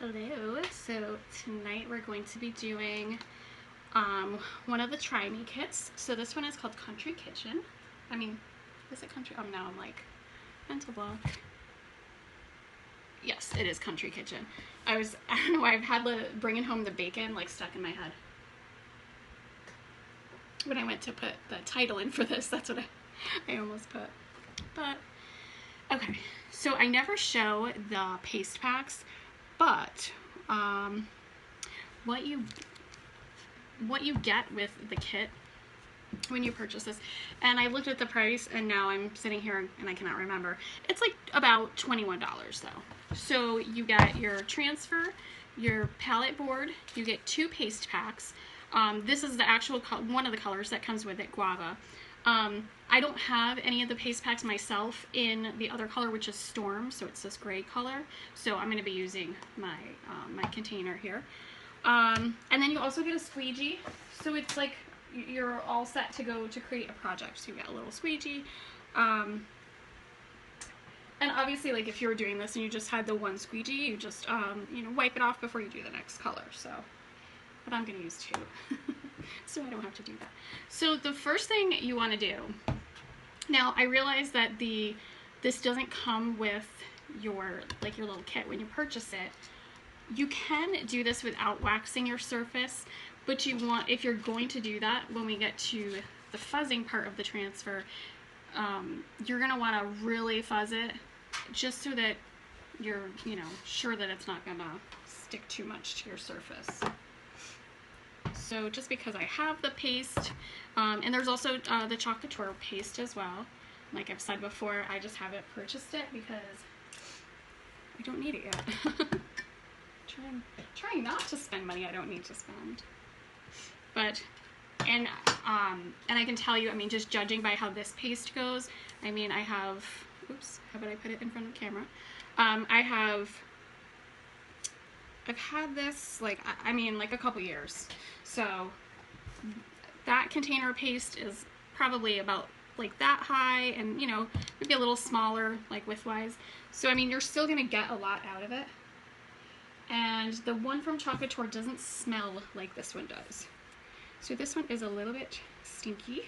Hello, so tonight we're going to be doing one of the Try Me kits. So this one is called Country Kitchen. I mean, is it country? Oh, now I'm like, mental block. Yes, it is Country Kitchen. I don't know why I've had bringing home the bacon like stuck in my head. When I went to put the title in for this, that's what I almost put. But, okay, so I never show the paste packs, but what you get with the kit when you purchase this, and I looked at the price and now I'm sitting here and I cannot remember. It's like about $21 though. So you get your transfer, your palette board, you get 2 paste packs. This is the actual one of the colors that comes with it, guava. I don't have any of the paste packs myself in the other color, which is Storm, so it's this gray color. So I'm going to be using my my container here. And then you also get a squeegee, so it's like you're all set to go to create a project. So you get a little squeegee. And obviously, like if you were doing this and you just had the one squeegee, you just you know, wipe it off before you do the next color. So, but I'm going to use 2. So I don't have to do that. So the first thing you want to do, now I realize that this doesn't come with your little kit when you purchase it. You can do this without waxing your surface, but if you're going to do that, when we get to the fuzzing part of the transfer, you're going to want to really fuzz it just so that you're, you know, sure that it's not going to stick too much to your surface. So just because I have the paste, and there's also the Chocolate Tour paste as well. Like I've said before, I just haven't purchased it because I don't need it yet. Trying not to spend money I don't need to spend. But, and I can tell you, I mean, just judging by how this paste goes, I mean, I have, oops, how about I put it in front of the camera? I've had this, like, I mean, like a couple years. So that container of paste is probably about like that high, and you know, maybe a little smaller, like widthwise. So I mean, you're still gonna get a lot out of it. And the one from Chocolate Tour doesn't smell like this one does. So this one is a little bit stinky.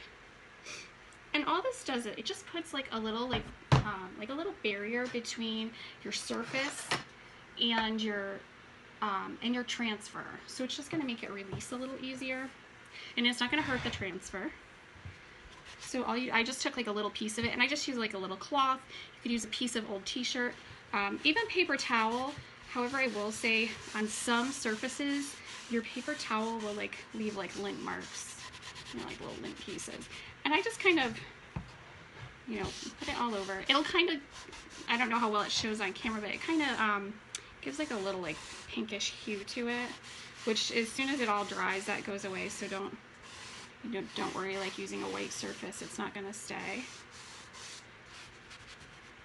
And all this does, it just puts like a little like a little barrier between your surface and your transfer. So it's just going to make it release a little easier, and it's not going to hurt the transfer. So I just took like a little piece of it, and I just use like a little cloth. You could use a piece of old t-shirt, even paper towel. However, I will say on some surfaces, your paper towel will like leave like lint marks, you know, like little lint pieces. And I just kind of, you know, put it all over. It'll kind of, I don't know how well it shows on camera, but it kind of gives like a little like pinkish hue to it, which as soon as it all dries, that goes away. So don't worry like using a white surface, it's not going to stay.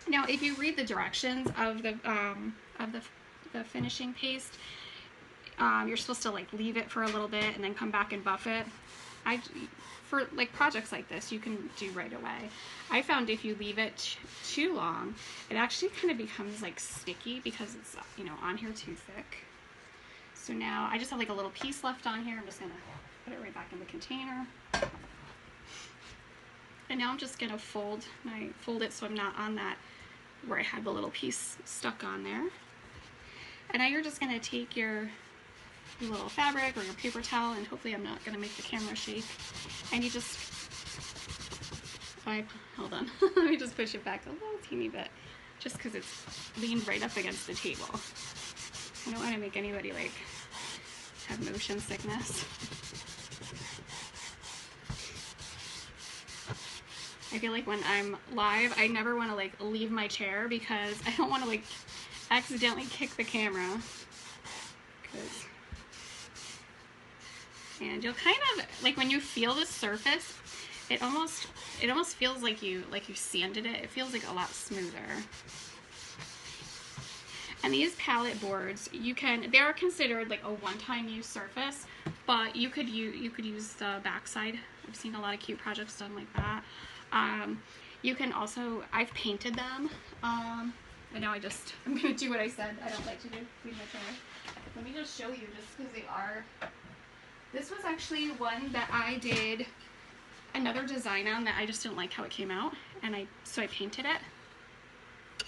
Now if you read the directions of the finishing paste, you're supposed to like leave it for a little bit and then come back and buff it. For like projects like this, you can do right away. I found if you leave it too long, it actually kind of becomes like sticky because it's, you know, on here too thick. So now I just have like a little piece left on here. I'm just gonna put it right back in the container. And now I'm just gonna fold it so I'm not on that where I had the little piece stuck on there. And now you're just gonna take your little fabric or your paper towel, and hopefully I'm not going to make the camera shake, and you just, hold on, let me just push it back a little teeny bit, just because it's leaned right up against the table. I don't want to make anybody like have motion sickness. I feel like when I'm live, I never want to like leave my chair because I don't want to like accidentally kick the camera. And you'll kind of, like when you feel the surface, it almost feels like you sanded it. It feels like a lot smoother. And these palette boards, they are considered like a one-time use surface, but you could use the backside. I've seen a lot of cute projects done like that. You can also, I've painted them And now I'm gonna do what I said I don't like to do, clean my chair. Let me just show you just because they are, this was actually one that I did another design on that I just didn't like how it came out, and so I painted it,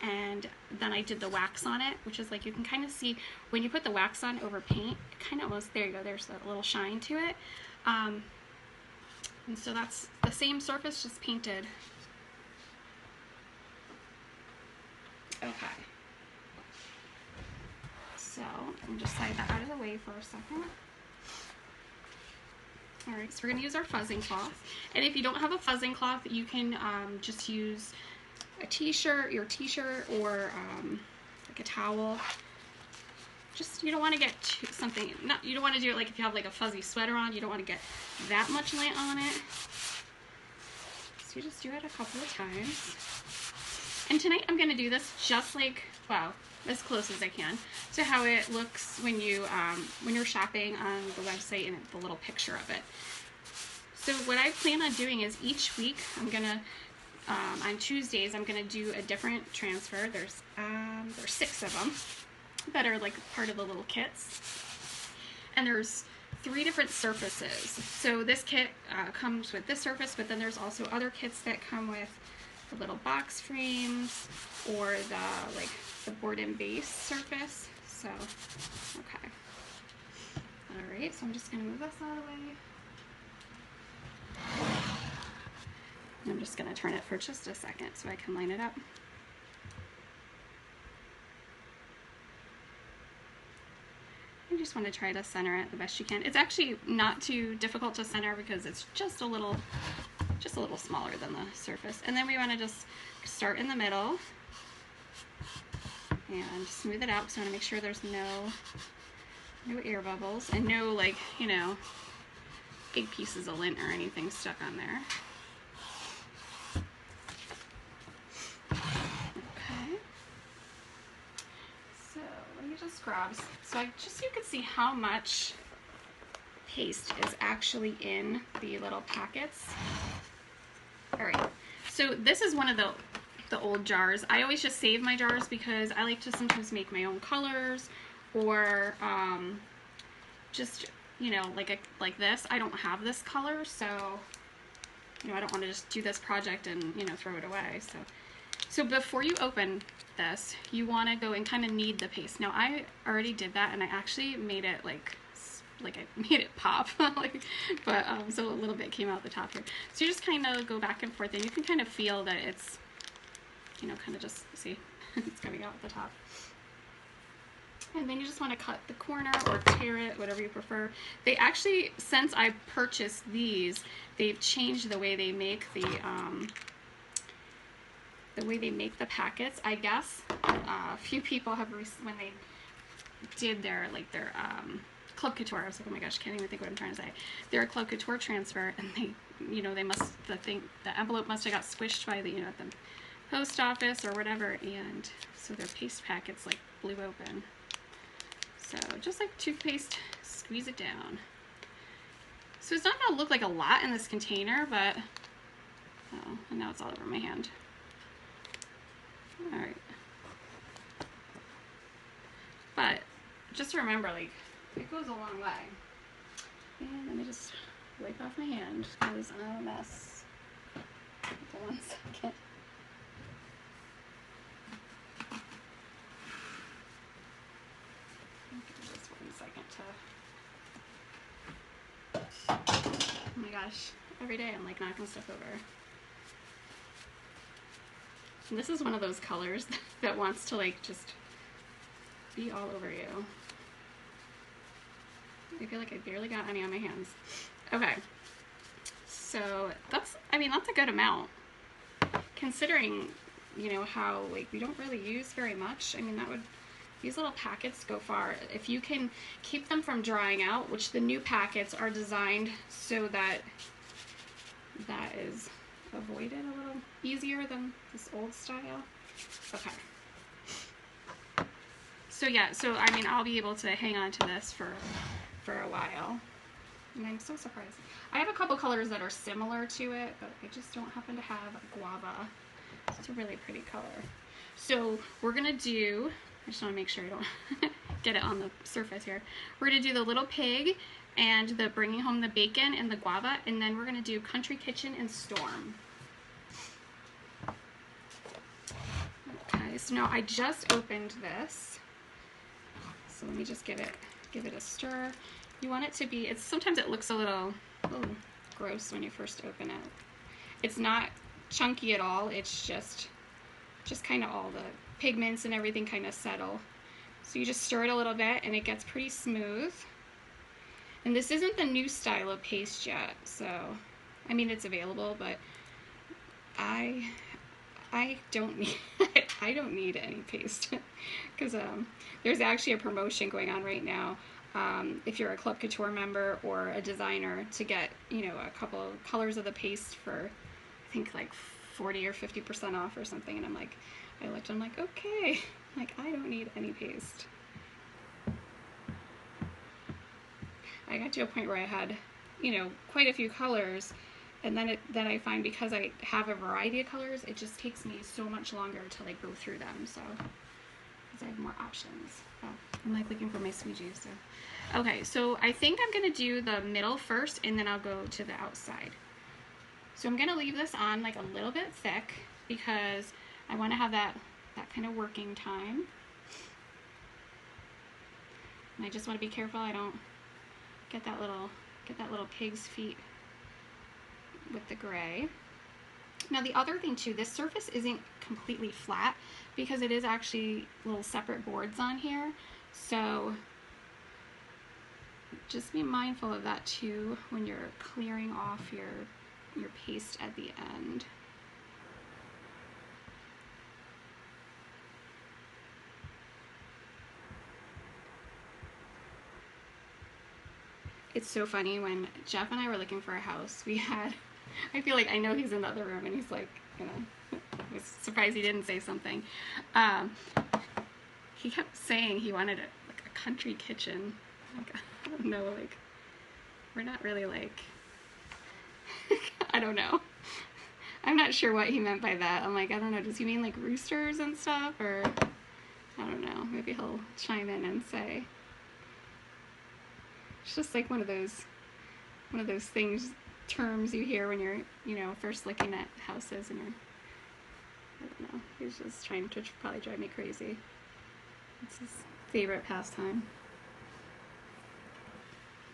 and then I did the wax on it, which is like, you can kind of see when you put the wax on over paint, it kind of almost, there you go, there's a little shine to it. And so that's the same surface, just painted. Okay. So let me just slide that out of the way for a second. Alright, so we're going to use our fuzzing cloth. And if you don't have a fuzzing cloth, you can just use a t-shirt, your t-shirt, or like a towel. Just, you don't want to get something, you don't want to do it like if you have like a fuzzy sweater on, you don't want to get that much lint on it. So you just do it a couple of times. And tonight I'm going to do this just like, wow, as close as I can to how it looks when you're shopping on the website and the little picture of it. So what I plan on doing is each week I'm gonna on Tuesdays I'm gonna do a different transfer. There's 6 of them that are like part of the little kits, and there's 3 different surfaces. So this kit comes with this surface, but then there's also other kits that come with the little box frames or the board and base surface. So, okay. Alright, so I'm just going to move this out of the way. And I'm just going to turn it for just a second so I can line it up. You just want to try to center it the best you can. It's actually not too difficult to center because it's just a little smaller than the surface. And then we want to just start in the middle and smooth it out. So I want to make sure there's no air bubbles and no, like, you know, big pieces of lint or anything stuck on there. Okay. So let me just grab, so you can see how much paste is actually in the little packets. All right. So this is one of the old jars. I always just save my jars because I like to sometimes make my own colors, or just, you know, like this. I don't have this color, so, you know, I don't want to just do this project and, you know, throw it away. So before you open this, you want to go and kind of knead the paste. Now I already did that, and I actually made it like I made it pop, but so a little bit came out the top here. So you just kind of go back and forth, and you can kind of feel that it's, you know, kind of just, see, it's coming out at the top. And then you just want to cut the corner or tear it, whatever you prefer. They actually, since I purchased these, they've changed the way they make the packets, I guess. A few people have, when they did their Club Couture, I was like, oh my gosh, can't even think what I'm trying to say. They're a Club Couture transfer, and they, you know, the envelope must have got squished by the, you know, at the post office or whatever, and so their paste packets like blew open. So just like toothpaste, squeeze it down. So it's not gonna look like a lot in this container, but, oh, and now it's all over my hand. All right. But just remember, like, it goes a long way. And let me just wipe off my hand because I'm a mess. For 1 second. Just 1 second to. Oh my gosh! Every day I'm like knocking stuff over. And this is one of those colors that wants to like just be all over you. I feel like I barely got any on my hands. Okay, so that's a good amount considering, you know, how like we don't really use very much. I mean, these little packets go far. If you can keep them from drying out, which the new packets are designed so that is avoided a little easier than this old style. Okay. So yeah, so I mean, I'll be able to hang on to this for a while. And I'm so surprised. I have a couple colors that are similar to it, but I just don't happen to have guava. It's a really pretty color. So we're gonna do, I just wanna make sure I don't get it on the surface here. We're gonna do the little pig and the bringing home the bacon and the guava, and then we're gonna do Country Kitchen and Storm. Okay, so now I just opened this. So let me just give it a stir. You want it to be, sometimes it looks a little gross when you first open it. It's not chunky at all, it's just kind of all the pigments and everything kind of settle. So you just stir it a little bit and it gets pretty smooth. And this isn't the new style of paste yet, so, I mean, it's available, but I don't need I don't need any paste because there's actually a promotion going on right now. If you're a Club Couture member or a designer, to get, you know, a couple of colors of the paste for, I think, like 40 or 50% off or something. And I'm like, I looked, I'm like, okay, like, I don't need any paste. I got to a point where I had, you know, quite a few colors, and then I find, because I have a variety of colors, it just takes me so much longer to like go through them. So because I have more options. Oh, I'm like looking for my squeegee. So okay, so I think I'm gonna do the middle first, and then I'll go to the outside. So I'm gonna leave this on like a little bit thick because I want to have that kind of working time, and I just want to be careful I don't get that little pig's feet with the gray. Now the other thing too, this surface isn't completely flat because it is actually little separate boards on here, so just be mindful of that too when you're clearing off your paste at the end. It's so funny, when Jeff and I were looking for a house, we had, I feel like I know he's in the other room and he's like, you know, I was surprised he didn't say something. He kept saying he wanted like a country kitchen. Like, I don't know, like, we're not really like, I don't know. I'm not sure what he meant by that. I'm like, I don't know, does he mean like roosters and stuff, or I don't know, maybe he'll chime in and say. It's just like one of those things, terms you hear when you're, you know, first looking at houses, and you're, I don't know, he's just trying to probably drive me crazy. It's his favorite pastime.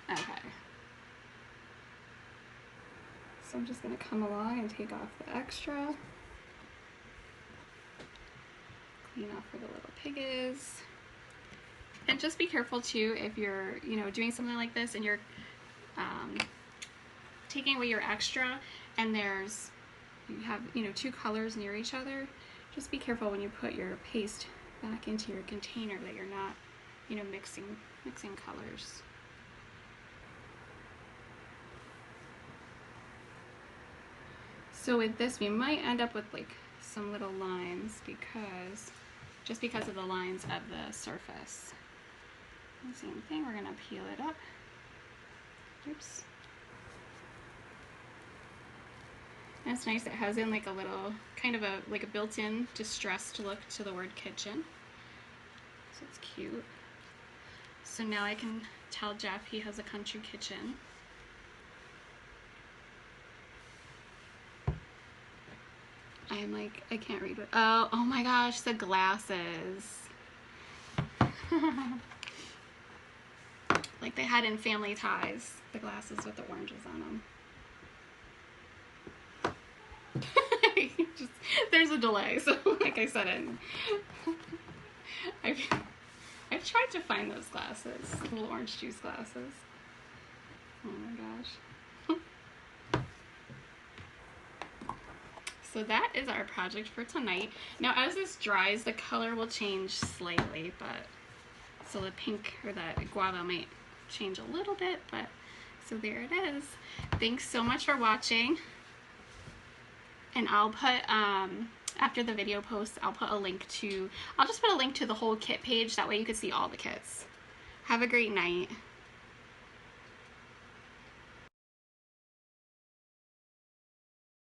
Okay. So I'm just gonna come along and take off the extra. Clean off where the little pig is. And just be careful too, if you're, you know, doing something like this and you're taking away your extra, and you have, you know, two colors near each other, just be careful when you put your paste back into your container that you're not, you know, mixing colors. So with this, we might end up with like some little lines just because of the lines of the surface. The same thing, we're gonna peel it up. Oops. And it's nice, it has in like a little, kind of like a built-in distressed look to the word kitchen. So it's cute. So now I can tell Jeff he has a country kitchen. I'm like, I can't read what, oh my gosh, the glasses. Like they had in Family Ties, the glasses with the oranges on them. There's a delay, so like I said, I've tried to find those glasses, little orange juice glasses. Oh my gosh. So that is our project for tonight. Now as this dries, the color will change slightly, but so the pink or the guava might change a little bit, but so there it is. Thanks so much for watching, and I'll put after the video posts, I'll just put a link to the whole kit page, that way you can see all the kits. Have a great night.